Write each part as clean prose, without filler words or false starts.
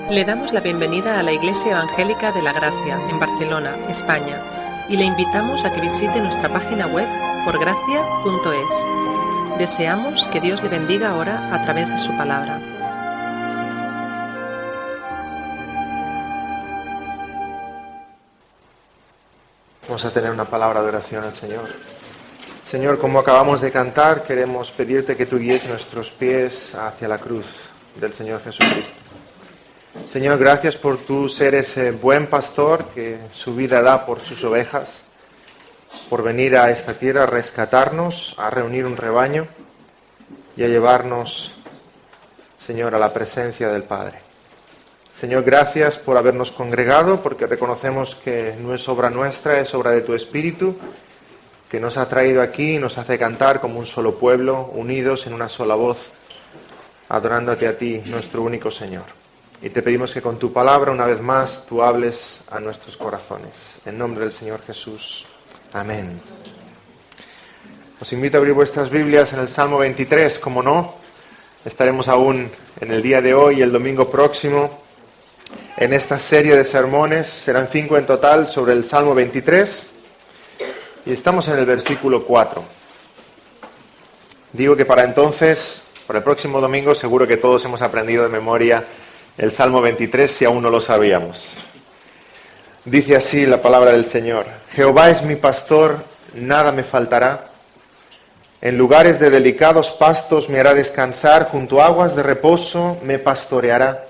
Le damos la bienvenida a la Iglesia Evangélica de la Gracia, en Barcelona, España, y le invitamos a que visite nuestra página web porgracia.es. Deseamos que Dios le bendiga ahora a través de su palabra. Vamos a tener una palabra de oración al Señor. Señor, como acabamos de cantar, queremos pedirte que tú guíes nuestros pies hacia la cruz del Señor Jesucristo. Señor, gracias por tú ser ese buen pastor que su vida da por sus ovejas, por venir a esta tierra a rescatarnos, a reunir un rebaño y a llevarnos, Señor, a la presencia del Padre. Señor, gracias por habernos congregado, porque reconocemos que no es obra nuestra, es obra de tu Espíritu, que nos ha traído aquí y nos hace cantar como un solo pueblo, unidos en una sola voz, adorándote a ti, nuestro único Señor. Y te pedimos que con tu palabra, una vez más, tú hables a nuestros corazones. En nombre del Señor Jesús. Amén. Os invito a abrir vuestras Biblias en el Salmo 23, como no. Estaremos aún en el día de hoy y el domingo próximo en esta serie de sermones. Serán 5 en total sobre el Salmo 23. Y estamos en el versículo 4. Digo que para entonces, para el próximo domingo, seguro que todos hemos aprendido de memoria el Salmo 23, si aún no lo sabíamos. Dice así la palabra del Señor: Jehová es mi pastor, nada me faltará. En lugares de delicados pastos me hará descansar, junto a aguas de reposo me pastoreará.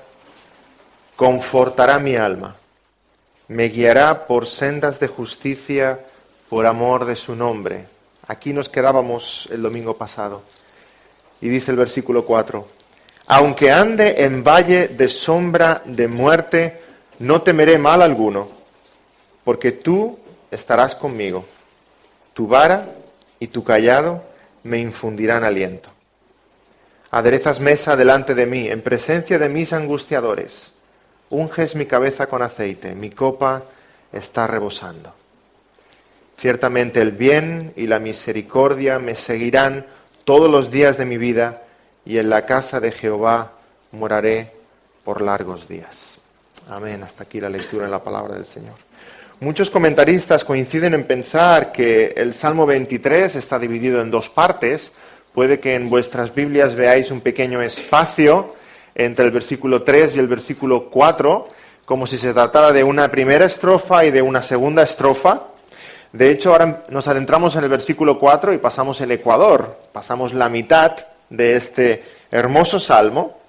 Confortará mi alma, me guiará por sendas de justicia, por amor de su nombre. Aquí nos quedábamos el domingo pasado. Y dice el versículo 4: Aunque ande en valle de sombra de muerte, no temeré mal alguno, porque tú estarás conmigo. Tu vara y tu cayado me infundirán aliento. Aderezas mesa delante de mí, en presencia de mis angustiadores. Unges mi cabeza con aceite, mi copa está rebosando. Ciertamente el bien y la misericordia me seguirán todos los días de mi vida, y en la casa de Jehová moraré por largos días. Amén. Hasta aquí la lectura en la palabra del Señor. Muchos comentaristas coinciden en pensar que el Salmo 23 está dividido en dos partes. Puede que en vuestras Biblias veáis un pequeño espacio entre el versículo 3 y el versículo 4, como si se tratara de una primera estrofa y de una segunda estrofa. De hecho, ahora nos adentramos en el versículo 4 y pasamos el ecuador, pasamos la mitad de este hermoso salmo.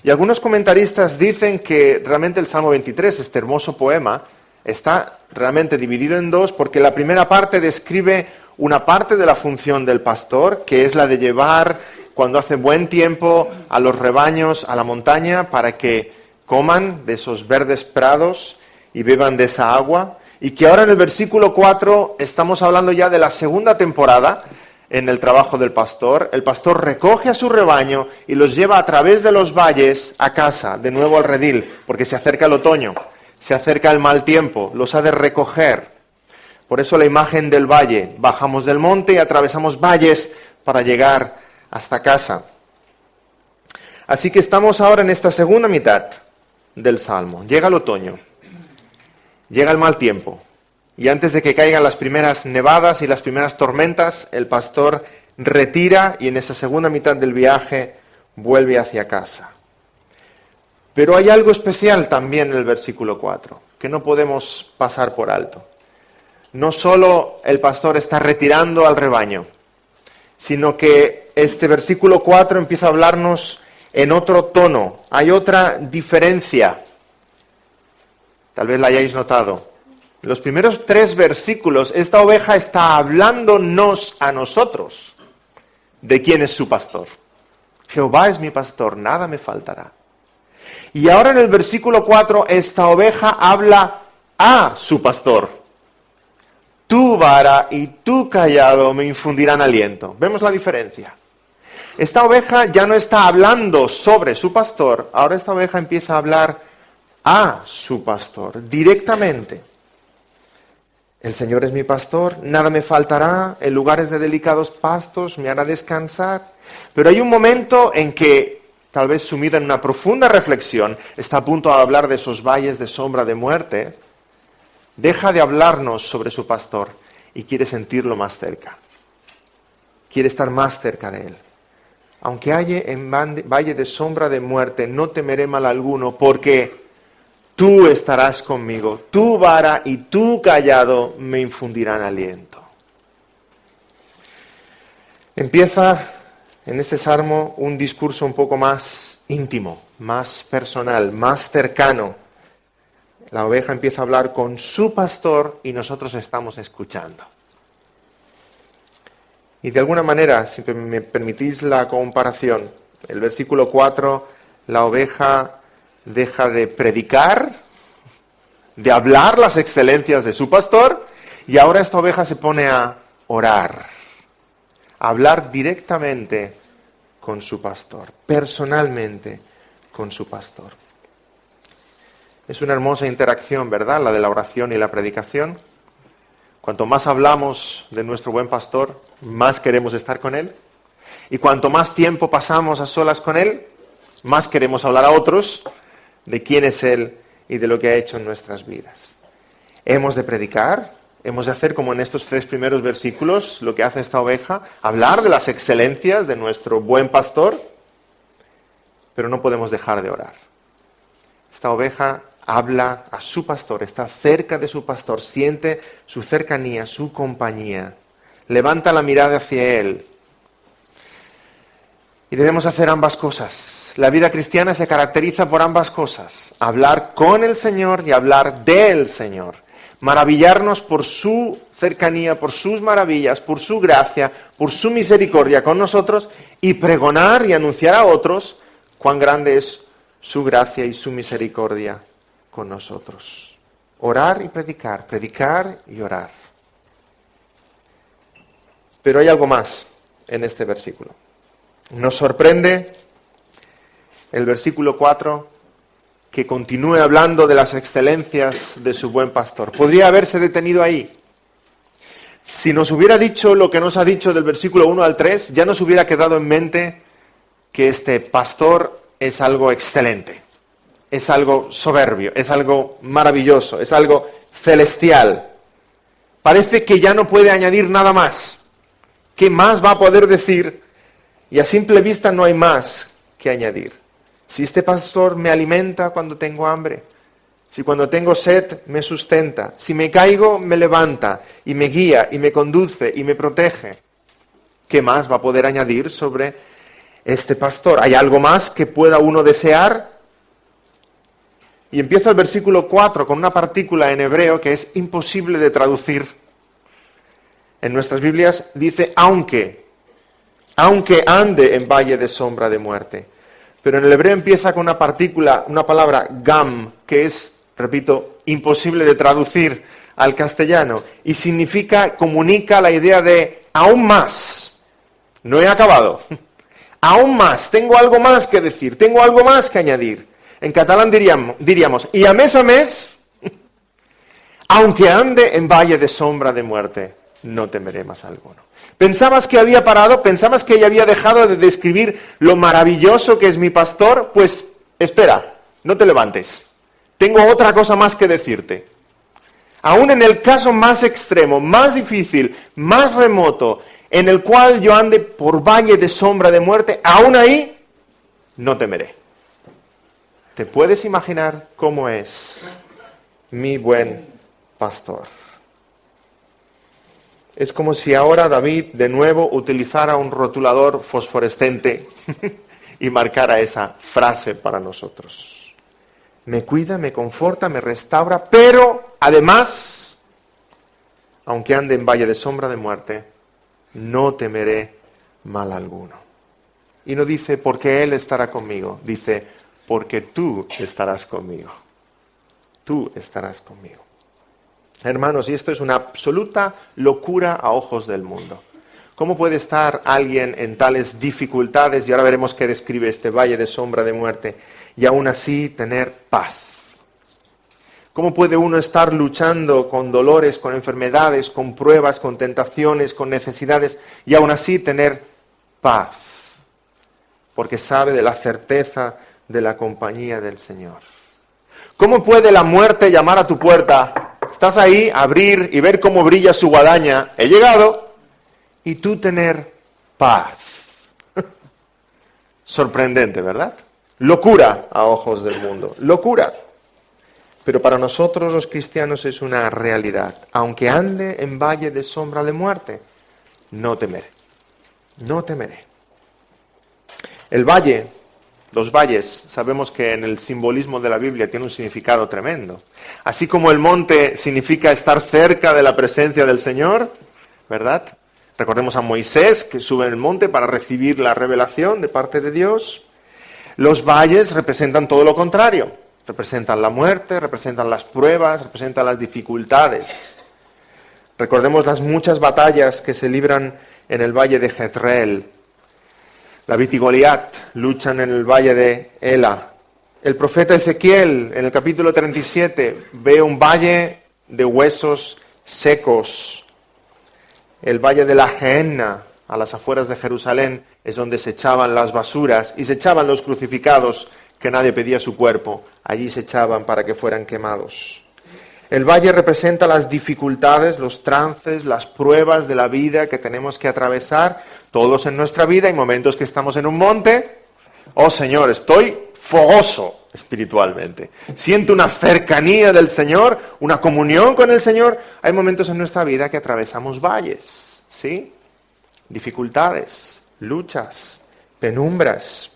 Y algunos comentaristas dicen que realmente el Salmo 23, este hermoso poema, está realmente dividido en dos, porque la primera parte describe una parte de la función del pastor, que es la de llevar, cuando hace buen tiempo, a los rebaños a la montaña para que coman de esos verdes prados y beban de esa agua. Y que ahora en el versículo 4 estamos hablando ya de la segunda temporada en el trabajo del pastor. El pastor recoge a su rebaño y los lleva a través de los valles a casa, de nuevo al redil, porque se acerca el otoño, se acerca el mal tiempo, los ha de recoger. Por eso la imagen del valle: bajamos del monte y atravesamos valles para llegar hasta casa. Así que estamos ahora en esta segunda mitad del Salmo. Llega el otoño, llega el mal tiempo, y antes de que caigan las primeras nevadas y las primeras tormentas, el pastor retira y en esa segunda mitad del viaje vuelve hacia casa. Pero hay algo especial también en el versículo 4, que no podemos pasar por alto. No solo el pastor está retirando al rebaño, sino que este versículo 4 empieza a hablarnos en otro tono. Hay otra diferencia. Tal vez la hayáis notado. En los primeros 3 versículos, esta oveja está hablándonos a nosotros de quién es su pastor. Jehová es mi pastor, nada me faltará. Y ahora en el versículo 4, esta oveja habla a su pastor. Tu vara y tu cayado me infundirán aliento. ¿Vemos la diferencia? Esta oveja ya no está hablando sobre su pastor, ahora esta oveja empieza a hablar a su pastor, directamente. El Señor es mi pastor, nada me faltará, en lugares de delicados pastos me hará descansar. Pero hay un momento en que tal vez sumida en una profunda reflexión, está a punto de hablar de esos valles de sombra de muerte, deja de hablarnos sobre su pastor y quiere sentirlo más cerca. Quiere estar más cerca de él. Aunque haya en valle de sombra de muerte, no temeré mal alguno, porque tú estarás conmigo. Tu vara y tu cayado me infundirán aliento. Empieza en este salmo un discurso un poco más íntimo, más personal, más cercano. La oveja empieza a hablar con su pastor y nosotros estamos escuchando. Y de alguna manera, si me permitís la comparación, el versículo 4, la oveja deja de predicar, de hablar las excelencias de su pastor, y ahora esta oveja se pone a orar, a hablar directamente con su pastor, personalmente con su pastor. Es una hermosa interacción, ¿verdad?, la de la oración y la predicación. Cuanto más hablamos de nuestro buen pastor, más queremos estar con él. Y cuanto más tiempo pasamos a solas con él, más queremos hablar a otros de quién es él y de lo que ha hecho en nuestras vidas. Hemos de predicar, hemos de hacer como en estos 3 primeros versículos, lo que hace esta oveja, hablar de las excelencias de nuestro buen pastor, pero no podemos dejar de orar. Esta oveja habla a su pastor, está cerca de su pastor, siente su cercanía, su compañía, levanta la mirada hacia él. Y debemos hacer ambas cosas. La vida cristiana se caracteriza por ambas cosas: hablar con el Señor y hablar del Señor. Maravillarnos por su cercanía, por sus maravillas, por su gracia, por su misericordia con nosotros, y pregonar y anunciar a otros cuán grande es su gracia y su misericordia con nosotros. Orar y predicar, predicar y orar. Pero hay algo más en este versículo. Nos sorprende el versículo 4, que continúe hablando de las excelencias de su buen pastor. Podría haberse detenido ahí. Si nos hubiera dicho lo que nos ha dicho del versículo 1 al 3, ya nos hubiera quedado en mente que este pastor es algo excelente, es algo soberbio, es algo maravilloso, es algo celestial. Parece que ya no puede añadir nada más. ¿Qué más va a poder decir? Y a simple vista no hay más que añadir. Si este pastor me alimenta cuando tengo hambre, si cuando tengo sed me sustenta, si me caigo me levanta y me guía y me conduce y me protege, ¿qué más va a poder añadir sobre este pastor? ¿Hay algo más que pueda uno desear? Y empieza el versículo 4 con una partícula en hebreo que es imposible de traducir. En nuestras Biblias dice aunque ande en valle de sombra de muerte. Pero en el hebreo empieza con una partícula, una palabra gam, que es, repito, imposible de traducir al castellano. Y significa, comunica la idea de aún más. No he acabado. Aún más, tengo algo más que decir, tengo algo más que añadir. En catalán diríamos, y a mes, aunque ande en valle de sombra de muerte, no temeré más alguno. ¿Pensabas que había parado? ¿Pensabas que ya había dejado de describir lo maravilloso que es mi pastor? Pues espera, no te levantes. Tengo otra cosa más que decirte. Aún en el caso más extremo, más difícil, más remoto, en el cual yo ande por valle de sombra de muerte, aún ahí no temeré. ¿Te puedes imaginar cómo es mi buen pastor? Es como si ahora David de nuevo utilizara un rotulador fosforescente y marcara esa frase para nosotros. Me cuida, me conforta, me restaura, pero además, aunque ande en valle de sombra de muerte, no temeré mal alguno. Y no dice, porque Él estará conmigo, dice, porque tú estarás conmigo. Tú estarás conmigo. Hermanos, y esto es una absoluta locura a ojos del mundo. ¿Cómo puede estar alguien en tales dificultades, y ahora veremos qué describe este valle de sombra de muerte, y aún así tener paz? ¿Cómo puede uno estar luchando con dolores, con enfermedades, con pruebas, con tentaciones, con necesidades, y aún así tener paz? porque sabe de la certeza de la compañía del Señor. ¿Cómo puede la muerte llamar a tu puerta? Estás ahí, abrir y ver cómo brilla su guadaña. He llegado. Y tú tener paz. Sorprendente, ¿verdad? Locura a ojos del mundo. Locura. Pero para nosotros los cristianos es una realidad. Aunque ande en valle de sombra de muerte, no temeré. No temeré. El valle, los valles, sabemos que en el simbolismo de la Biblia tiene un significado tremendo. Así como el monte significa estar cerca de la presencia del Señor, ¿verdad? Recordemos a Moisés que sube en el monte para recibir la revelación de parte de Dios. Los valles representan todo lo contrario. Representan la muerte, representan las pruebas, representan las dificultades. Recordemos las muchas batallas que se libran en el valle de Jezreel. David y Goliat luchan en el valle de Ela. El profeta Ezequiel, en el capítulo 37, ve un valle de huesos secos. El valle de la Gehenna, a las afueras de Jerusalén, es donde se echaban las basuras y se echaban los crucificados, que nadie pedía su cuerpo. Allí se echaban para que fueran quemados. El valle representa las dificultades, los trances, las pruebas de la vida que tenemos que atravesar. Todos en nuestra vida hay momentos que estamos en un monte. Oh Señor, estoy fogoso espiritualmente. Siento una cercanía del Señor, una comunión con el Señor. Hay momentos en nuestra vida que atravesamos valles, ¿sí? Dificultades, luchas, penumbras.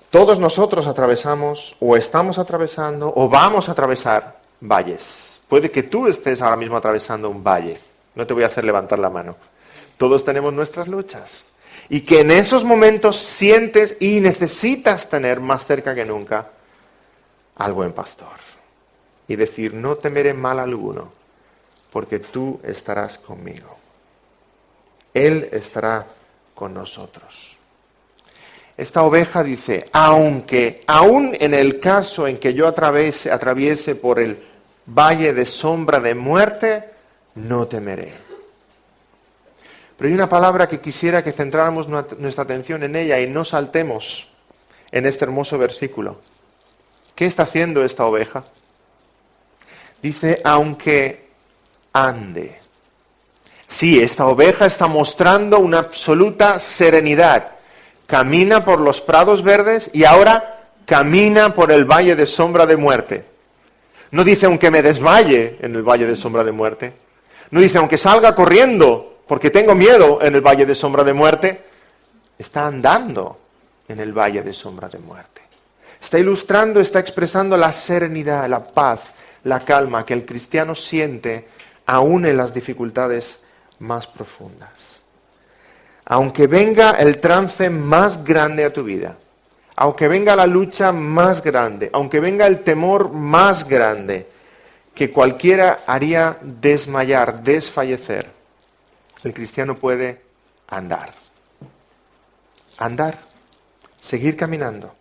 Todos nosotros atravesamos, o estamos atravesando, o vamos a atravesar valles. Puede que tú estés ahora mismo atravesando un valle. No te voy a hacer levantar la mano. Todos tenemos nuestras luchas. Y que en esos momentos sientes y necesitas tener más cerca que nunca al buen pastor. Y decir, no temeré mal alguno, porque tú estarás conmigo. Él estará con nosotros. Esta oveja dice, aún en el caso en que yo atraviese por el valle de sombra de muerte, no temeré. Pero hay una palabra que quisiera que centráramos nuestra atención en ella y no saltemos en este hermoso versículo. ¿Qué está haciendo esta oveja? Dice, aunque ande. Sí, esta oveja está mostrando una absoluta serenidad. Camina por los prados verdes y ahora camina por el valle de sombra de muerte. No dice aunque me desmaye en el valle de sombra de muerte. No dice aunque salga corriendo porque tengo miedo en el valle de sombra de muerte. Está andando en el valle de sombra de muerte. Está ilustrando, está expresando la serenidad, la paz, la calma que el cristiano siente aún en las dificultades más profundas. Aunque venga el trance más grande a tu vida, aunque venga la lucha más grande, aunque venga el temor más grande, que cualquiera haría desmayar, desfallecer, el cristiano puede andar. Andar, seguir caminando.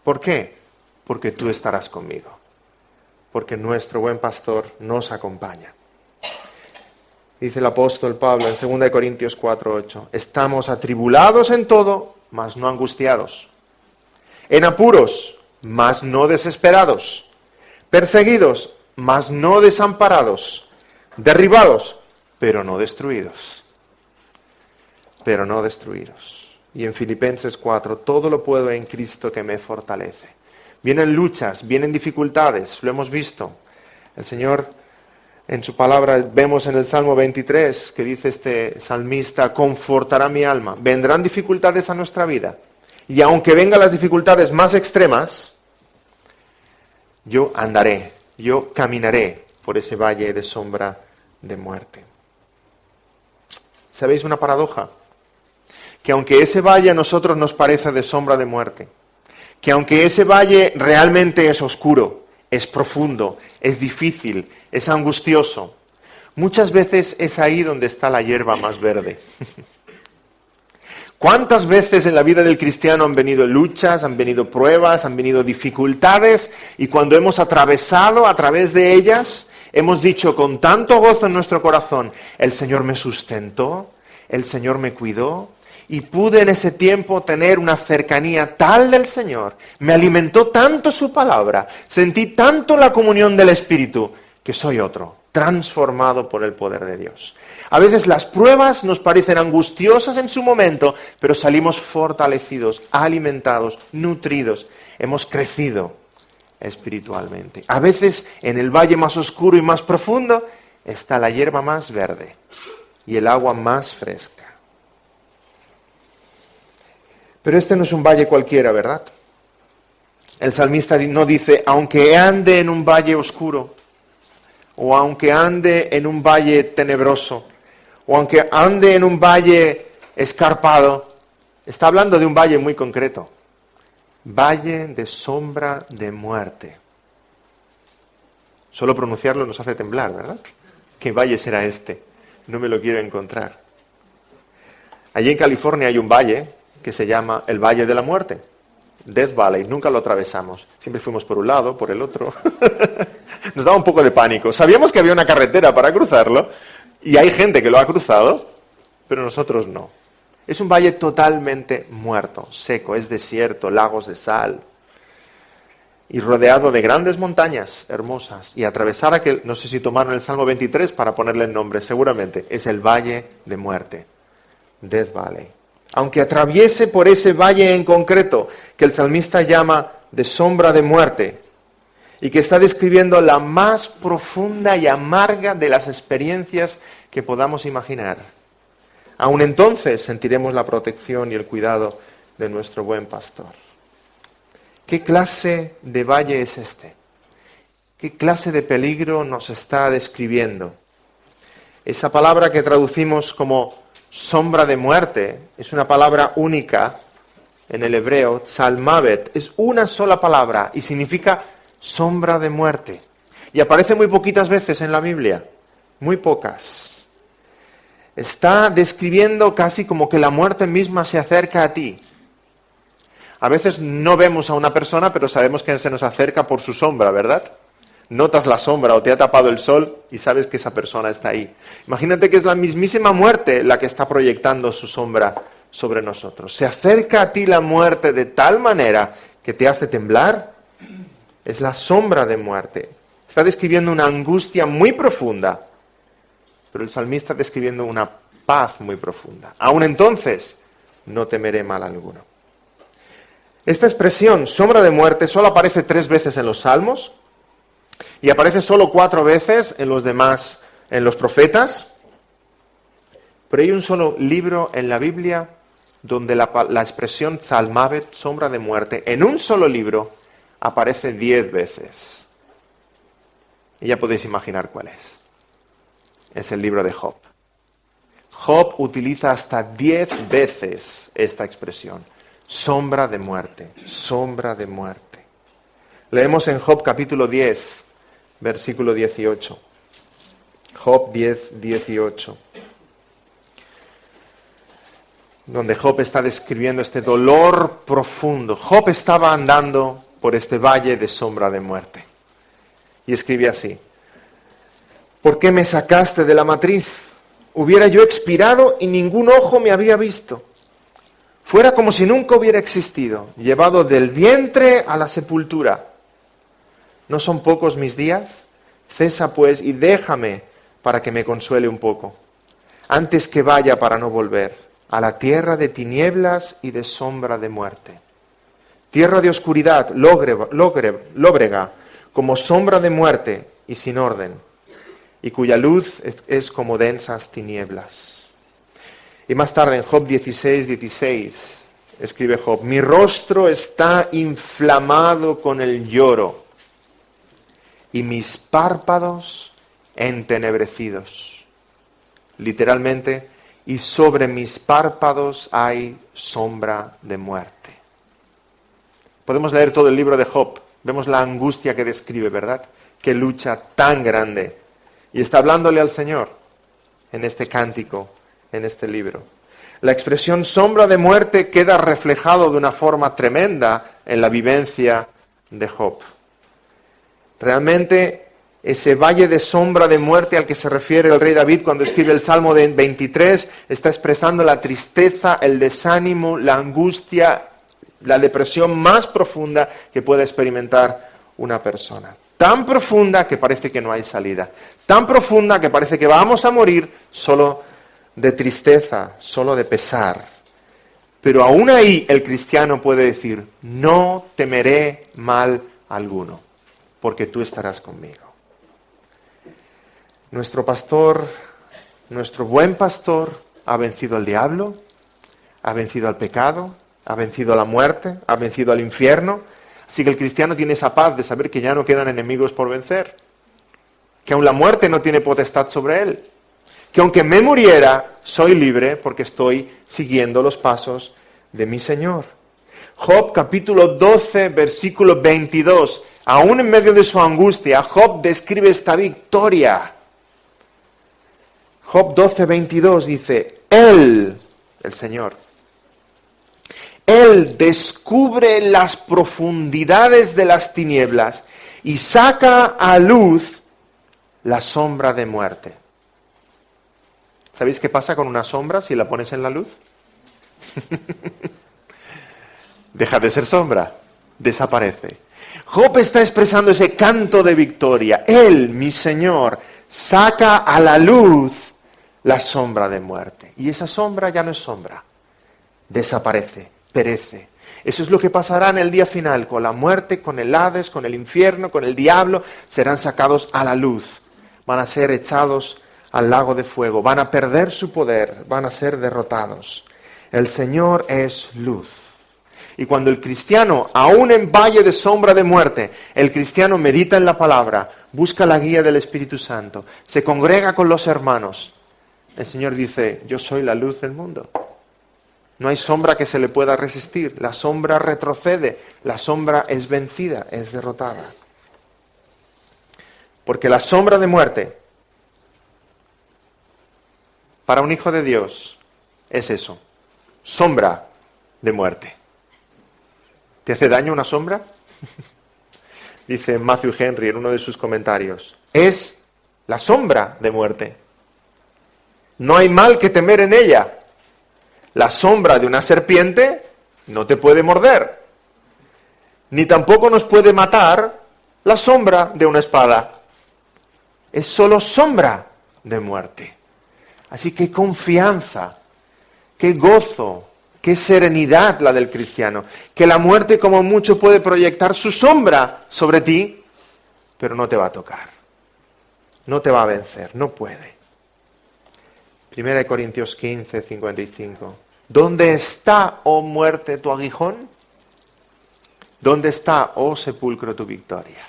¿Por qué? Porque tú estarás conmigo. Porque nuestro buen pastor nos acompaña. Dice el apóstol Pablo en 2 Corintios 4:8, estamos atribulados en todo, mas no angustiados. En apuros, mas no desesperados. Perseguidos, mas no desamparados. Derribados, pero no destruidos. Pero no destruidos. Y en Filipenses 4, todo lo puedo en Cristo que me fortalece. Vienen luchas, vienen dificultades, lo hemos visto. El Señor, en su palabra, vemos en el Salmo 23, que dice este salmista, confortará mi alma. Vendrán dificultades a nuestra vida. Y aunque vengan las dificultades más extremas, yo andaré, yo caminaré por ese valle de sombra de muerte. ¿Sabéis una paradoja? Que aunque ese valle a nosotros nos parece de sombra de muerte, que aunque ese valle realmente es oscuro, es profundo, es difícil, es angustioso, muchas veces es ahí donde está la hierba más verde. ¿Cuántas veces en la vida del cristiano han venido luchas, han venido pruebas, han venido dificultades, y cuando hemos atravesado a través de ellas, hemos dicho con tanto gozo en nuestro corazón, el Señor me sustentó, el Señor me cuidó, y pude en ese tiempo tener una cercanía tal del Señor, me alimentó tanto su palabra, sentí tanto la comunión del Espíritu, que soy otro, transformado por el poder de Dios. A veces las pruebas nos parecen angustiosas en su momento, pero salimos fortalecidos, alimentados, nutridos, hemos crecido espiritualmente. A veces en el valle más oscuro y más profundo está la hierba más verde y el agua más fresca. Pero este no es un valle cualquiera, ¿verdad? El salmista no dice, aunque ande en un valle oscuro, o aunque ande en un valle tenebroso, o aunque ande en un valle escarpado. Está hablando de un valle muy concreto. Valle de sombra de muerte. Solo pronunciarlo nos hace temblar, ¿verdad? ¿Qué valle será este? No me lo quiero encontrar. Allí en California hay un valle que se llama el Valle de la Muerte, Death Valley. Nunca lo atravesamos, siempre fuimos por un lado, por el otro. Nos daba un poco de pánico. Sabíamos que había una carretera para cruzarlo, y hay gente que lo ha cruzado, pero nosotros no. Es un valle totalmente muerto, seco, es desierto, lagos de sal, y rodeado de grandes montañas hermosas. Y atravesar aquel, no sé si tomaron el Salmo 23 para ponerle el nombre, seguramente, es el Valle de Muerte, Death Valley. Aunque atraviese por ese valle en concreto, que el salmista llama de sombra de muerte, y que está describiendo la más profunda y amarga de las experiencias que podamos imaginar, aún entonces sentiremos la protección y el cuidado de nuestro buen pastor. ¿Qué clase de valle es este? ¿Qué clase de peligro nos está describiendo? Esa palabra que traducimos como sombra de muerte es una palabra única en el hebreo, tzalmavet, es una sola palabra y significa sombra de muerte. Y aparece muy poquitas veces en la Biblia, muy pocas. Está describiendo casi como que la muerte misma se acerca a ti. A veces no vemos a una persona, pero sabemos que se nos acerca por su sombra, ¿verdad? Notas la sombra o te ha tapado el sol y sabes que esa persona está ahí. Imagínate que es la mismísima muerte la que está proyectando su sombra sobre nosotros. Se acerca a ti la muerte de tal manera que te hace temblar. Es la sombra de muerte. Está describiendo una angustia muy profunda, pero el salmista está describiendo una paz muy profunda. Aún entonces, no temeré mal alguno. Esta expresión, sombra de muerte, solo aparece 3 veces en los Salmos, y aparece solo 4 veces en los demás, en los profetas. Pero hay un solo libro en la Biblia donde la expresión tzalmavet, sombra de muerte, en un solo libro aparece 10 veces. Y ya podéis imaginar cuál es. Es el libro de Job. Job utiliza hasta 10 veces esta expresión. Sombra de muerte, sombra de muerte. Leemos en Job capítulo 10, versículo 18. Job 10, 18. Donde Job está describiendo este dolor profundo. Job estaba andando por este valle de sombra de muerte. Y escribe así: ¿por qué me sacaste de la matriz? Hubiera yo expirado y ningún ojo me habría visto. Fuera como si nunca hubiera existido, llevado del vientre a la sepultura. ¿No son pocos mis días? Cesa pues y déjame para que me consuele un poco, antes que vaya para no volver a la tierra de tinieblas y de sombra de muerte. Tierra de oscuridad, lóbrega, como sombra de muerte y sin orden, y cuya luz es como densas tinieblas. Y más tarde en Job 16, 16, escribe Job: mi rostro está inflamado con el lloro y mis párpados entenebrecidos. Literalmente, y sobre mis párpados hay sombra de muerte. Podemos leer todo el libro de Job, vemos la angustia que describe, ¿verdad? Qué lucha tan grande. Y está hablándole al Señor en este cántico, en este libro. La expresión sombra de muerte queda reflejado de una forma tremenda en la vivencia de Job. Realmente ese valle de sombra de muerte al que se refiere el rey David cuando escribe el Salmo 23, está expresando la tristeza, el desánimo, la angustia, la depresión más profunda que pueda experimentar una persona. Tan profunda que parece que no hay salida. Tan profunda que parece que vamos a morir solo de tristeza, solo de pesar. Pero aún ahí el cristiano puede decir, no temeré mal alguno, porque tú estarás conmigo. Nuestro pastor, nuestro buen pastor, ha vencido al diablo, ha vencido al pecado, ha vencido a la muerte, ha vencido al infierno. Así que el cristiano tiene esa paz de saber que ya no quedan enemigos por vencer, que aun la muerte no tiene potestad sobre él, que aunque me muriera, soy libre porque estoy siguiendo los pasos de mi Señor. Job capítulo 12, versículo 22, aún en medio de su angustia, Job describe esta victoria. Job 12, 22 dice, Él, el Señor, Él descubre las profundidades de las tinieblas y saca a luz la sombra de muerte. ¿Sabéis qué pasa con una sombra si la pones en la luz? Deja de ser sombra, desaparece. Job está expresando ese canto de victoria. Él, mi Señor, saca a la luz la sombra de muerte. Y esa sombra ya no es sombra, desaparece, perece. Eso es lo que pasará en el día final, con la muerte, con el Hades, con el infierno, con el diablo, serán sacados a la luz, van a ser echados al lago de fuego, van a perder su poder, van a ser derrotados. El Señor es luz. Y cuando el cristiano, aún en valle de sombra de muerte, el cristiano medita en la palabra, busca la guía del Espíritu Santo, se congrega con los hermanos, el Señor dice, yo soy la luz del mundo. No hay sombra que se le pueda resistir. La sombra retrocede, la sombra es vencida, es derrotada. Porque la sombra de muerte, para un hijo de Dios, es eso, sombra de muerte. ¿Te hace daño una sombra? Dice Matthew Henry en uno de sus comentarios, es la sombra de muerte. No hay mal que temer en ella. La sombra de una serpiente no te puede morder, ni tampoco nos puede matar la sombra de una espada. Es solo sombra de muerte. Así que confianza, qué gozo, qué serenidad la del cristiano, que la muerte como mucho puede proyectar su sombra sobre ti, pero no te va a tocar, no te va a vencer, no puede. 1 Corintios 15, 55. ¿Dónde está, oh muerte, tu aguijón? ¿Dónde está, oh sepulcro, tu victoria?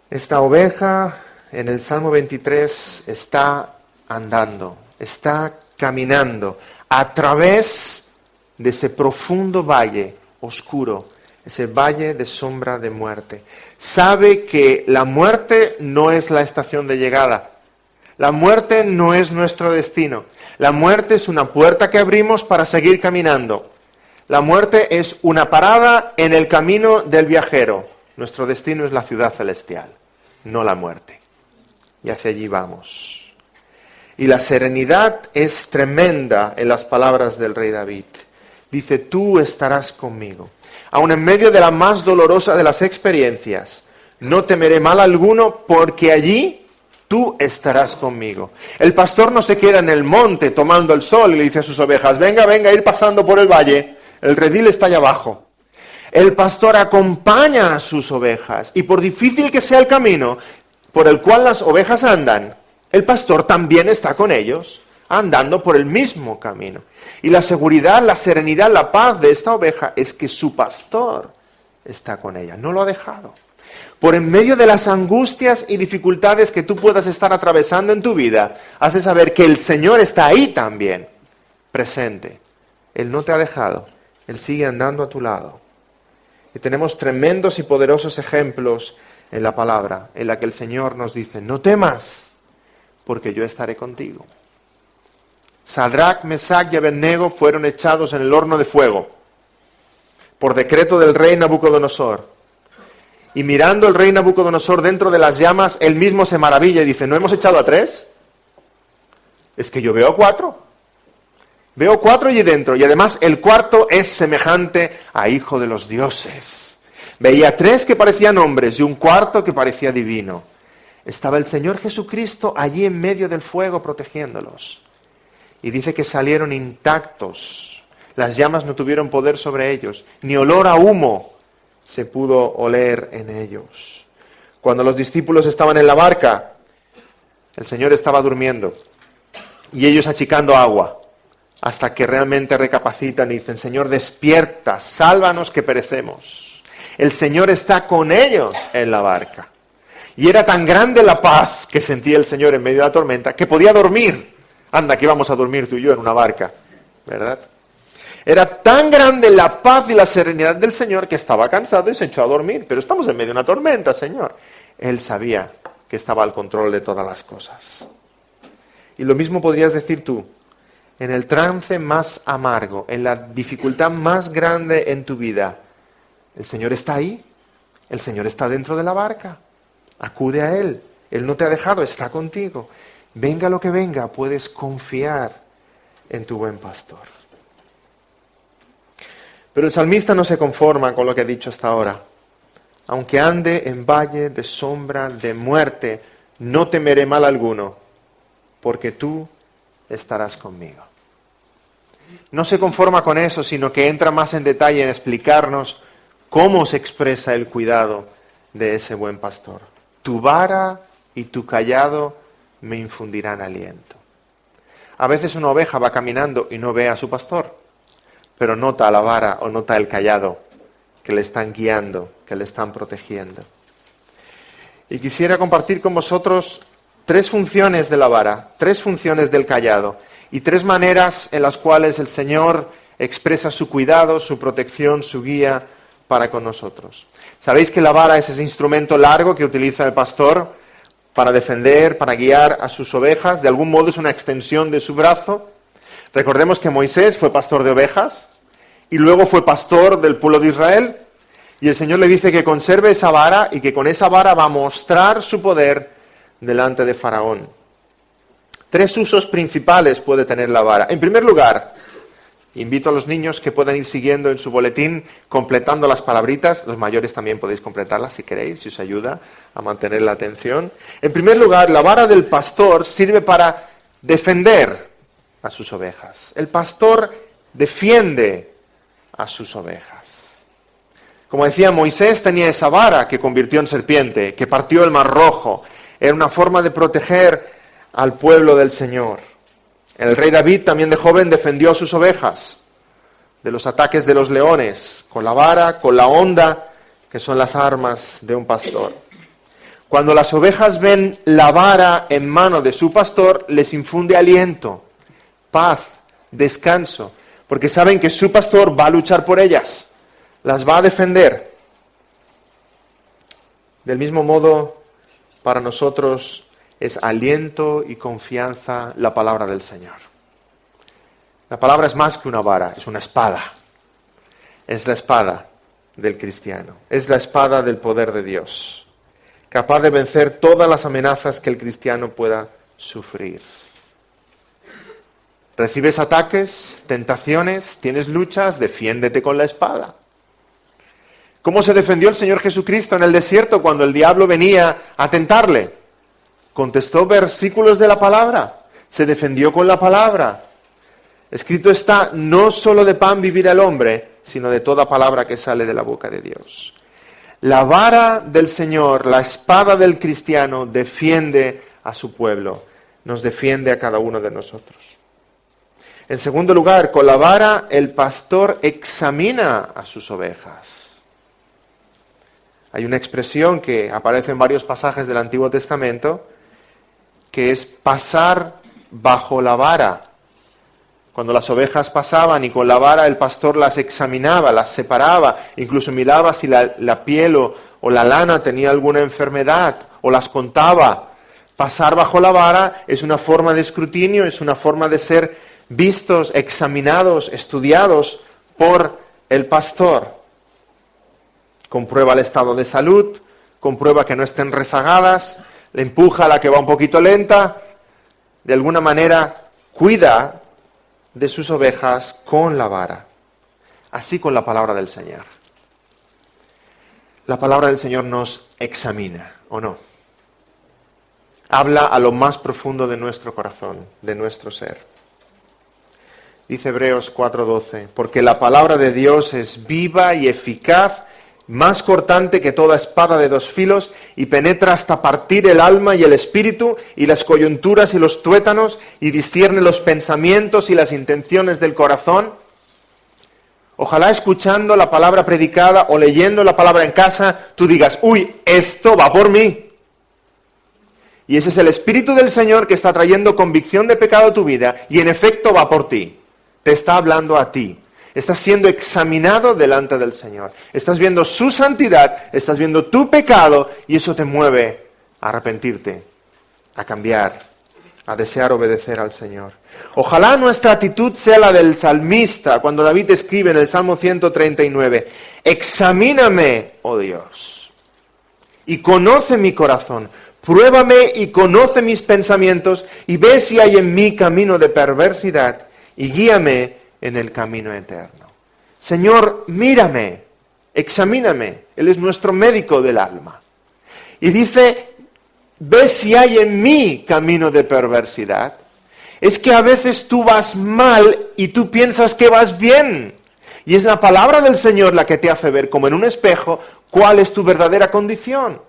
Esta oveja en el Salmo 23 está andando, está caminando a través de ese profundo valle oscuro, ese valle de sombra de muerte. Sabe que la muerte no es la estación de llegada. La muerte no es nuestro destino. La muerte es una puerta que abrimos para seguir caminando. La muerte es una parada en el camino del viajero. Nuestro destino es la ciudad celestial, no la muerte. Y hacia allí vamos. Y la serenidad es tremenda en las palabras del rey David. Dice, tú estarás conmigo. Aun en medio de la más dolorosa de las experiencias, no temeré mal alguno porque allí tú estarás conmigo. El pastor no se queda en el monte tomando el sol y le dice a sus ovejas, venga, ir pasando por el valle, el redil está allá abajo. El pastor acompaña a sus ovejas y por difícil que sea el camino por el cual las ovejas andan, el pastor también está con ellos, andando por el mismo camino. Y la seguridad, la serenidad, la paz de esta oveja es que su pastor está con ella, no lo ha dejado. Por en medio de las angustias y dificultades que tú puedas estar atravesando en tu vida, has de saber que el Señor está ahí también, presente. Él no te ha dejado, Él sigue andando a tu lado. Y tenemos tremendos y poderosos ejemplos en la palabra, en la que el Señor nos dice, no temas, porque yo estaré contigo. Sadrach, Mesach y Abednego fueron echados en el horno de fuego, por decreto del rey Nabucodonosor. Y mirando el rey Nabucodonosor dentro de las llamas, él mismo se maravilla y dice, ¿no hemos echado a 3? Es que yo veo a 4. Veo 4 allí dentro, y además el cuarto es semejante a hijo de los dioses. Veía 3 que parecían hombres y un cuarto que parecía divino. Estaba el Señor Jesucristo allí en medio del fuego protegiéndolos. Y dice que salieron intactos. Las llamas no tuvieron poder sobre ellos, ni olor a humo se pudo oler en ellos. Cuando los discípulos estaban en la barca, el Señor estaba durmiendo y ellos achicando agua, hasta que realmente recapacitan y dicen, Señor, despierta, sálvanos que perecemos. El Señor está con ellos en la barca. Y era tan grande la paz que sentía el Señor en medio de la tormenta, que podía dormir. Anda, que íbamos a dormir tú y yo en una barca, ¿verdad? Era tan grande la paz y la serenidad del Señor que estaba cansado y se echó a dormir. Pero estamos en medio de una tormenta, Señor. Él sabía que estaba al control de todas las cosas. Y lo mismo podrías decir tú. En el trance más amargo, en la dificultad más grande en tu vida, el Señor está ahí. El Señor está dentro de la barca. Acude a Él. Él no te ha dejado, está contigo. Venga lo que venga, puedes confiar en tu buen pastor. Pero el salmista no se conforma con lo que ha dicho hasta ahora. Aunque ande en valle de sombra de muerte, no temeré mal alguno, porque tú estarás conmigo. No se conforma con eso, sino que entra más en detalle en explicarnos cómo se expresa el cuidado de ese buen pastor. Tu vara y tu cayado me infundirán aliento. A veces una oveja va caminando y no ve a su pastor, pero nota la vara o nota el cayado que le están guiando, que le están protegiendo. Y quisiera compartir con vosotros 3 funciones de la vara, 3 funciones del cayado y 3 maneras en las cuales el Señor expresa su cuidado, su protección, su guía para con nosotros. ¿Sabéis que la vara es ese instrumento largo que utiliza el pastor para defender, para guiar a sus ovejas? De algún modo es una extensión de su brazo. Recordemos que Moisés fue pastor de ovejas y luego fue pastor del pueblo de Israel. Y el Señor le dice que conserve esa vara y que con esa vara va a mostrar su poder delante de Faraón. 3 usos principales puede tener la vara. En primer lugar, invito a los niños que puedan ir siguiendo en su boletín, completando las palabritas. Los mayores también podéis completarlas si queréis, si os ayuda a mantener la atención. En primer lugar, la vara del pastor sirve para defender a sus ovejas. El pastor defiende a sus ovejas. Como decía, Moisés tenía esa vara que convirtió en serpiente, que partió el Mar Rojo. Era una forma de proteger al pueblo del Señor. El rey David también de joven defendió a sus ovejas de los ataques de los leones, con la vara, con la honda, que son las armas de un pastor. Cuando las ovejas ven la vara en mano de su pastor, les infunde aliento, paz, descanso, porque saben que su pastor va a luchar por ellas, las va a defender. Del mismo modo, para nosotros es aliento y confianza la palabra del Señor. La palabra es más que una vara, es una espada. Es la espada del cristiano, es la espada del poder de Dios, capaz de vencer todas las amenazas que el cristiano pueda sufrir. ¿Recibes ataques, tentaciones, tienes luchas? Defiéndete con la espada. ¿Cómo se defendió el Señor Jesucristo en el desierto cuando el diablo venía a tentarle? Contestó versículos de la palabra, se defendió con la palabra. Escrito está, no solo de pan vivirá el hombre, sino de toda palabra que sale de la boca de Dios. La vara del Señor, la espada del cristiano, defiende a su pueblo, nos defiende a cada uno de nosotros. En segundo lugar, con la vara el pastor examina a sus ovejas. Hay una expresión que aparece en varios pasajes del Antiguo Testamento, que es pasar bajo la vara. Cuando las ovejas pasaban y con la vara el pastor las examinaba, las separaba, incluso miraba si la piel o la lana tenía alguna enfermedad, o las contaba. Pasar bajo la vara es una forma de escrutinio, es una forma de ser vistos, examinados, estudiados por el pastor. comprueba el estado de salud, comprueba que no estén rezagadas, le empuja a la que va un poquito lenta, de alguna manera cuida de sus ovejas con la vara. Así con la palabra del Señor. La palabra del Señor nos examina, ¿o no? Habla a lo más profundo de nuestro corazón, de nuestro ser. Dice Hebreos 4:12, porque la palabra de Dios es viva y eficaz, más cortante que toda espada de dos filos, y penetra hasta partir el alma y el espíritu, y las coyunturas y los tuétanos, y discierne los pensamientos y las intenciones del corazón. Ojalá escuchando la palabra predicada o leyendo la palabra en casa, tú digas, uy, esto va por mí. Y ese es el Espíritu del Señor que está trayendo convicción de pecado a tu vida, y en efecto va por ti. Te está hablando a ti. Estás siendo examinado delante del Señor. Estás viendo su santidad, estás viendo tu pecado, y eso te mueve a arrepentirte, a cambiar, a desear obedecer al Señor. Ojalá nuestra actitud sea la del salmista, cuando David escribe en el Salmo 139, examíname, oh Dios, y conoce mi corazón, pruébame y conoce mis pensamientos, y ve si hay en mí camino de perversidad, y guíame en el camino eterno. Señor, mírame, examíname, Él es nuestro médico del alma. Y dice, ve si hay en mí camino de perversidad. Es que a veces tú vas mal y tú piensas que vas bien. Y es la palabra del Señor la que te hace ver, como en un espejo, cuál es tu verdadera condición.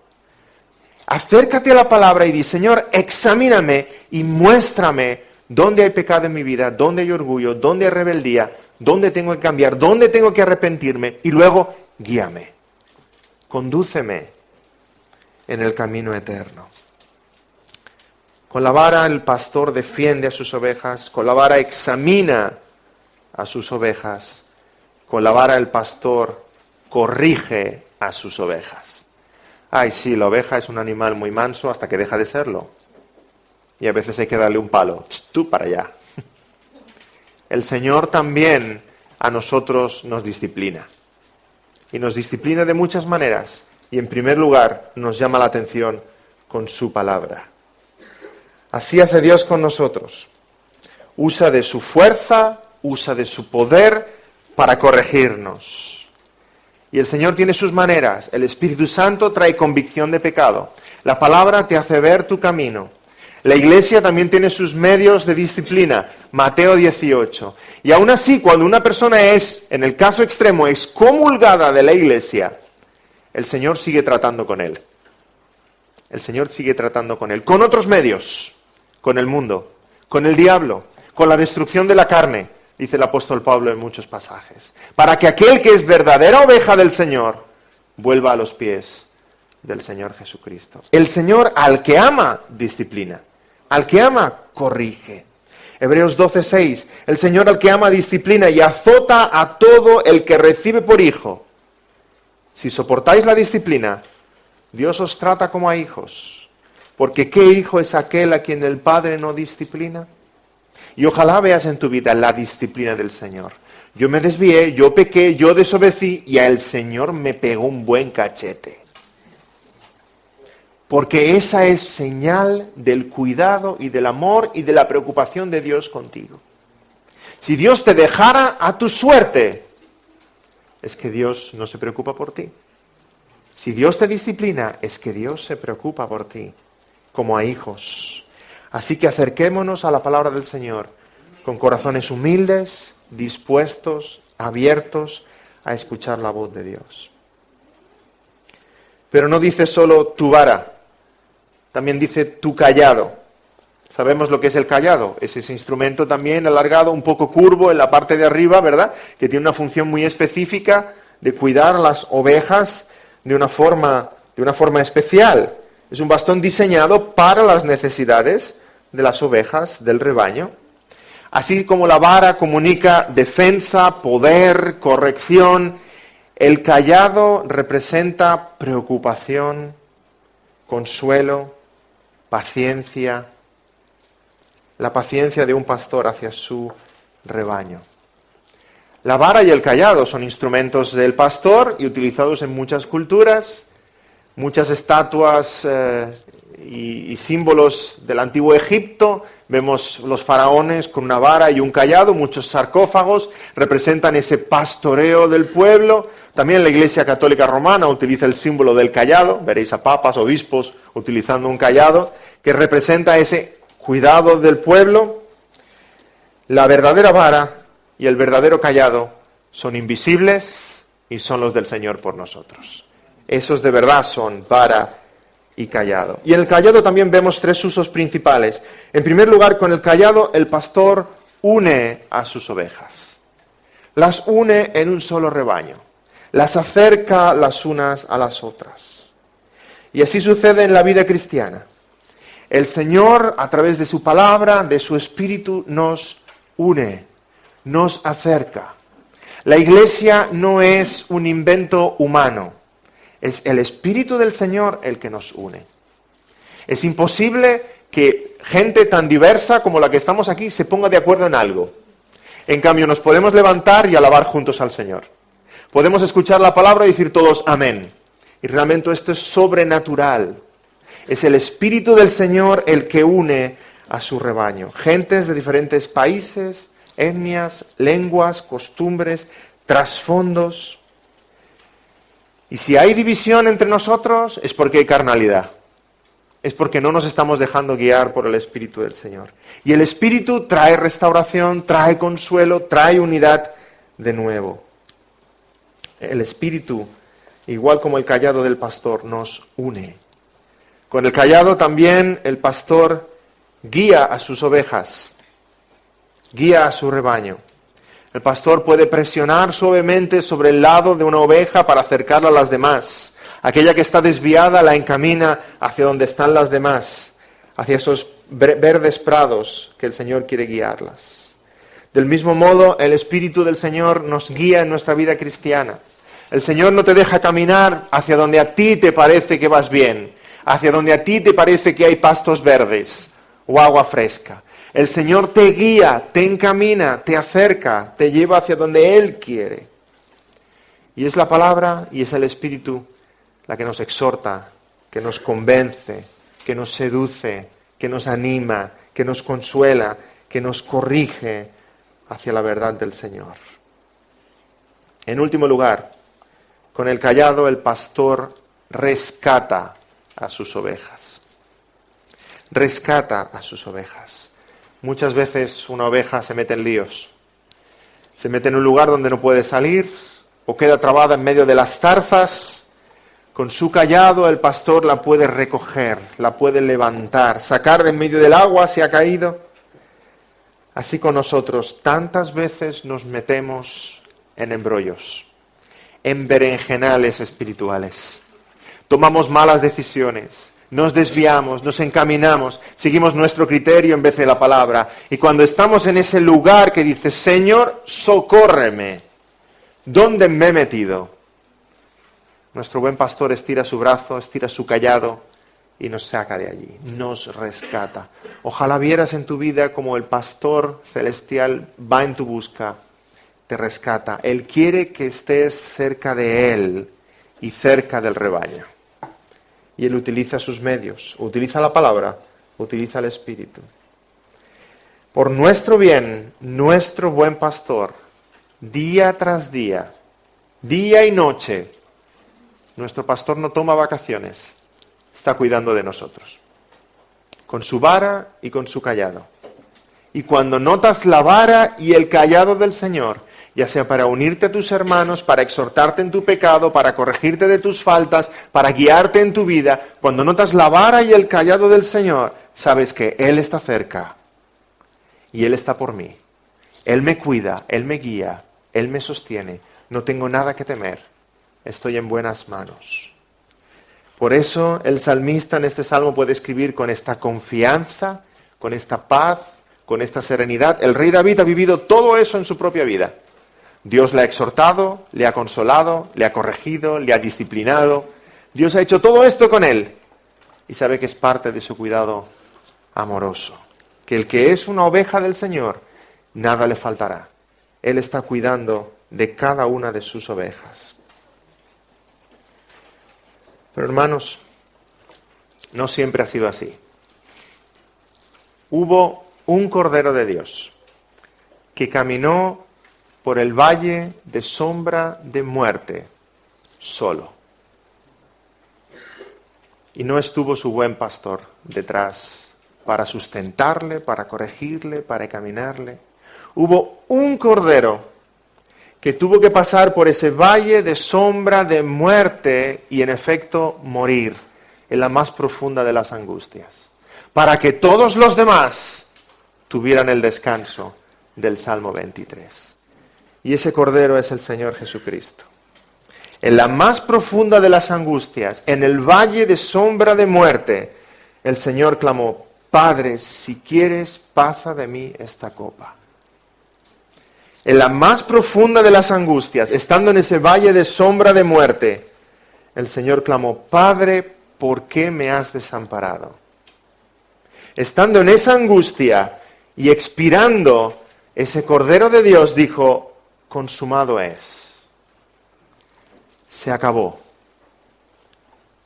Acércate a la palabra y di, Señor, examíname y muéstrame dónde hay pecado en mi vida, dónde hay orgullo, dónde hay rebeldía, dónde tengo que cambiar, dónde tengo que arrepentirme, y luego guíame, condúceme en el camino eterno. Con la vara el pastor defiende a sus ovejas, con la vara examina a sus ovejas, con la vara el pastor corrige a sus ovejas. Ay, sí, la oveja es un animal muy manso hasta que deja de serlo. Y a veces hay que darle un palo. Tú para allá. El Señor también a nosotros nos disciplina. Y nos disciplina de muchas maneras. Y en primer lugar nos llama la atención con su palabra. Así hace Dios con nosotros. Usa de su fuerza, usa de su poder para corregirnos. Y el Señor tiene sus maneras. El Espíritu Santo trae convicción de pecado. La palabra te hace ver tu camino. La Iglesia también tiene sus medios de disciplina. Mateo 18. Y aún así, cuando una persona es, en el caso extremo, excomulgada de la Iglesia, el Señor sigue tratando con él. El Señor sigue tratando con él. Con otros medios. Con el mundo. Con el diablo. Con la destrucción de la carne. Dice el apóstol Pablo en muchos pasajes. Para que aquel que es verdadera oveja del Señor vuelva a los pies del Señor Jesucristo. El Señor al que ama disciplina. Al que ama corrige. Hebreos 12:6. El Señor al que ama disciplina y azota a todo el que recibe por hijo. Si soportáis la disciplina, Dios os trata como a hijos. Porque ¿qué hijo es aquel a quien el Padre no disciplina? Y ojalá veas en tu vida la disciplina del Señor. Yo me desvié, yo pequé, yo desobedecí y el Señor me pegó un buen cachete. Porque esa es señal del cuidado y del amor y de la preocupación de Dios contigo. Si Dios te dejara a tu suerte, es que Dios no se preocupa por ti. Si Dios te disciplina, es que Dios se preocupa por ti, como a hijos. Así que acerquémonos a la palabra del Señor con corazones humildes, dispuestos, abiertos a escuchar la voz de Dios. Pero no dice solo tu vara, también dice tu cayado. Sabemos lo que es el cayado, es ese instrumento también alargado, un poco curvo en la parte de arriba, ¿verdad? Que tiene una función muy específica de cuidar a las ovejas de una forma especial. Es un bastón diseñado para las necesidades de las ovejas del rebaño. Así como la vara comunica defensa, poder, corrección, el cayado representa preocupación, consuelo, paciencia, la paciencia de un pastor hacia su rebaño. La vara y el cayado son instrumentos del pastor y utilizados en muchas culturas. Muchas estatuas y símbolos del antiguo Egipto. Vemos los faraones con una vara y un cayado. Muchos sarcófagos representan ese pastoreo del pueblo. También la Iglesia Católica Romana utiliza el símbolo del cayado. Veréis a papas, obispos utilizando un cayado que representa ese cuidado del pueblo. La verdadera vara y el verdadero cayado son invisibles y son los del Señor por nosotros. Esos de verdad son vara y cayado. Y en el cayado también vemos tres usos principales. En primer lugar, con el cayado el pastor une a sus ovejas. Las une en un solo rebaño. Las acerca las unas a las otras. Y así sucede en la vida cristiana. El Señor, a través de su palabra, de su Espíritu, nos une, nos acerca. La Iglesia no es un invento humano, es el Espíritu del Señor el que nos une. Es imposible que gente tan diversa como la que estamos aquí se ponga de acuerdo en algo. En cambio, nos podemos levantar y alabar juntos al Señor. Podemos escuchar la palabra y decir todos amén. Y realmente esto es sobrenatural. Es el Espíritu del Señor el que une a su rebaño. Gentes de diferentes países, etnias, lenguas, costumbres, trasfondos. Y si hay división entre nosotros es porque hay carnalidad. Es porque no nos estamos dejando guiar por el Espíritu del Señor. Y el Espíritu trae restauración, trae consuelo, trae unidad de nuevo. El Espíritu, igual como el cayado del pastor, nos une. Con el cayado también el pastor guía a sus ovejas, guía a su rebaño. El pastor puede presionar suavemente sobre el lado de una oveja para acercarla a las demás. Aquella que está desviada la encamina hacia donde están las demás, hacia esos verdes prados que el Señor quiere guiarlas. Del mismo modo, el Espíritu del Señor nos guía en nuestra vida cristiana. El Señor no te deja caminar hacia donde a ti te parece que vas bien, hacia donde a ti te parece que hay pastos verdes o agua fresca. El Señor te guía, te encamina, te acerca, te lleva hacia donde Él quiere. Y es la palabra y es el Espíritu la que nos exhorta, que nos convence, que nos seduce, que nos anima, que nos consuela, que nos corrige hacia la verdad del Señor. En último lugar, con el cayado el pastor rescata a sus ovejas. Rescata a sus ovejas. Muchas veces una oveja se mete en líos. Se mete en un lugar donde no puede salir o queda trabada en medio de las zarzas. Con su cayado el pastor la puede recoger, la puede levantar, sacar de en medio del agua si ha caído. Así con nosotros, tantas veces nos metemos en embrollos, en berenjenales espirituales. Tomamos malas decisiones, nos desviamos, nos encaminamos, seguimos nuestro criterio en vez de la palabra. Y cuando estamos en ese lugar que dice, Señor, socórreme, ¿dónde me he metido? Nuestro buen pastor estira su brazo, estira su cayado y nos saca de allí, nos rescata. Ojalá vieras en tu vida como el pastor celestial va en tu busca, te rescata. Él quiere que estés cerca de Él y cerca del rebaño. Y Él utiliza sus medios, utiliza la palabra, utiliza el Espíritu. Por nuestro bien, nuestro buen pastor, día tras día, día y noche, nuestro pastor no toma vacaciones, está cuidando de nosotros, con su vara y con su cayado. Y cuando notas la vara y el cayado del Señor, ya sea para unirte a tus hermanos, para exhortarte en tu pecado, para corregirte de tus faltas, para guiarte en tu vida, cuando notas la vara y el cayado del Señor, sabes que Él está cerca y Él está por mí. Él me cuida, Él me guía, Él me sostiene. No tengo nada que temer, estoy en buenas manos. Por eso el salmista en este salmo puede escribir con esta confianza, con esta paz, con esta serenidad. El rey David ha vivido todo eso en su propia vida. Dios le ha exhortado, le ha consolado, le ha corregido, le ha disciplinado. Dios ha hecho todo esto con él y sabe que es parte de su cuidado amoroso. Que el que es una oveja del Señor, nada le faltará. Él está cuidando de cada una de sus ovejas. Pero hermanos, no siempre ha sido así. Hubo un Cordero de Dios que caminó por el valle de sombra de muerte solo. Y no estuvo su buen pastor detrás para sustentarle, para corregirle, para caminarle. Hubo un Cordero que tuvo que pasar por ese valle de sombra de muerte y en efecto morir en la más profunda de las angustias, para que todos los demás tuvieran el descanso del Salmo 23. Y ese Cordero es el Señor Jesucristo. En la más profunda de las angustias, en el valle de sombra de muerte, el Señor clamó: Padre, si quieres, pasa de mí esta copa. En la más profunda de las angustias, estando en ese valle de sombra de muerte, el Señor clamó: Padre, ¿por qué me has desamparado? Estando en esa angustia y expirando, ese Cordero de Dios dijo: consumado es. Se acabó.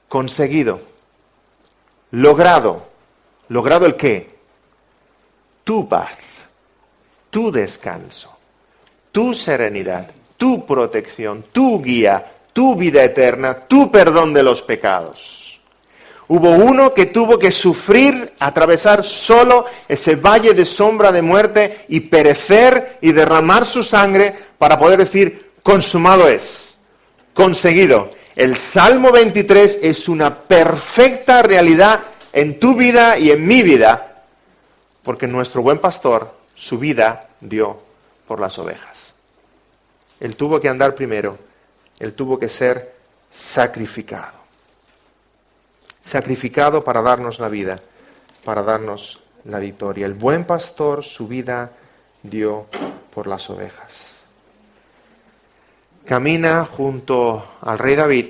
Conseguido. Logrado. ¿Logrado el qué? Tu paz, tu descanso, tu serenidad, tu protección, tu guía, tu vida eterna, tu perdón de los pecados. Hubo uno que tuvo que sufrir, atravesar solo ese valle de sombra de muerte y perecer y derramar su sangre para poder decir: consumado es. Conseguido. El Salmo 23 es una perfecta realidad en tu vida y en mi vida, porque nuestro buen pastor su vida dio por las ovejas. Él tuvo que andar primero, él tuvo que ser sacrificado. Sacrificado para darnos la vida, para darnos la victoria. El buen pastor su vida dio por las ovejas. Camina junto al rey David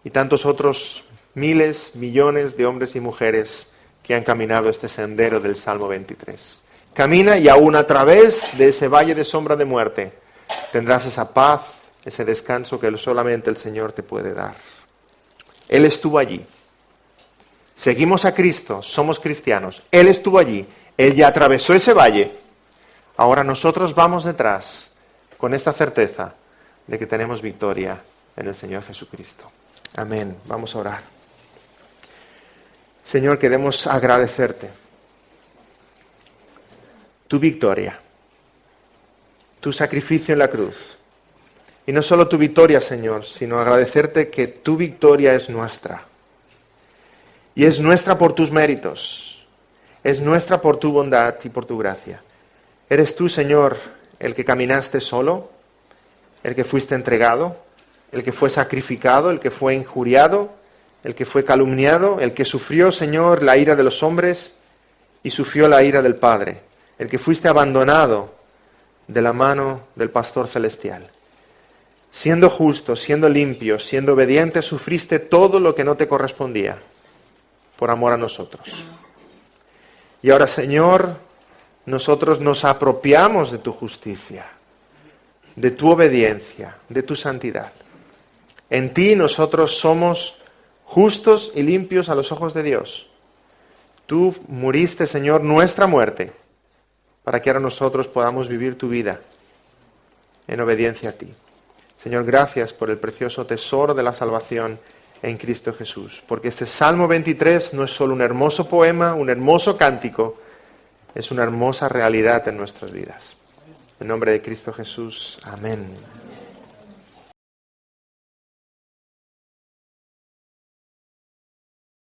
y tantos otros miles, millones de hombres y mujeres que han caminado este sendero del Salmo 23. Camina y aún a través de ese valle de sombra de muerte tendrás esa paz, ese descanso que solamente el Señor te puede dar. Él estuvo allí. Seguimos a Cristo, somos cristianos. Él estuvo allí, Él ya atravesó ese valle. Ahora nosotros vamos detrás con esta certeza de que tenemos victoria en el Señor Jesucristo. Amén. Vamos a orar. Señor, queremos agradecerte tu victoria, tu sacrificio en la cruz. Y no solo tu victoria, Señor, sino agradecerte que tu victoria es nuestra. Y es nuestra por tus méritos, es nuestra por tu bondad y por tu gracia. Eres tú, Señor, el que caminaste solo, el que fuiste entregado, el que fue sacrificado, el que fue injuriado, el que fue calumniado, el que sufrió, Señor, la ira de los hombres y sufrió la ira del Padre, el que fuiste abandonado de la mano del pastor celestial. Siendo justo, siendo limpio, siendo obediente, sufriste todo lo que no te correspondía por amor a nosotros. Y ahora, Señor, nosotros nos apropiamos de tu justicia, de tu obediencia, de tu santidad. En ti nosotros somos justos y limpios a los ojos de Dios. Tú muriste, Señor, nuestra muerte, para que ahora nosotros podamos vivir tu vida en obediencia a ti. Señor, gracias por el precioso tesoro de la salvación en Cristo Jesús, porque este Salmo 23 no es solo un hermoso poema, un hermoso cántico, es una hermosa realidad en nuestras vidas. En nombre de Cristo Jesús, amén.